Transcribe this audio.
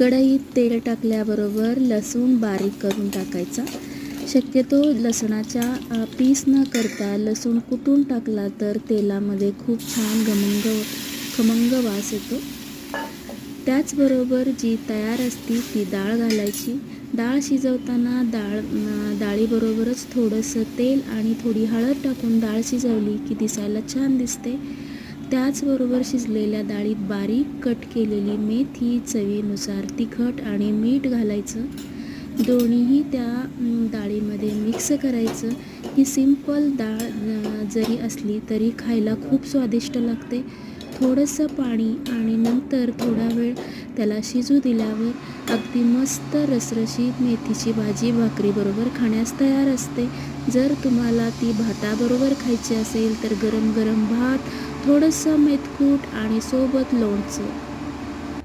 कढईत तेल टाकल्याबरोबर लसूण बारीक करून टाकायचा। शक्यतो लसणाच्या पीस न करता लसूण कुटून टाकला तर तेलामध्ये खूप छान खमंग वास येतो। त्याचबरोबर जी तयार असती ती डाळ घालायची। डाळ शिजवताना डाळीबरोबरच थोडंसं तेल आणि थोडी हळद टाकून डाळ शिजवली की दिसायला छान दिसते। त्याचबरोबर शिजलेल्या डाळीत बारीक कट केलेली मेथी, चवीनुसार तिखट आणि मीठ घालायचं। दोन्हीही त्या डाळीमध्ये मिक्स करायचं। ही सिंपल डाळ जरी असली तरी खायला खूप स्वादिष्ट लागते। थोडंसं पाणी आणि नंतर थोडा वेळ त्याला शिजू दिल्यावर अगदी मस्त रसरशीत मेथीची भाजी भाकरीबरोबर खाण्यास तयार असते। जर तुम्हाला ती भाताबरोबर खायची असेल तर गरम गरम भात, थोडंसं मेथकूट आणि सोबत लोणचं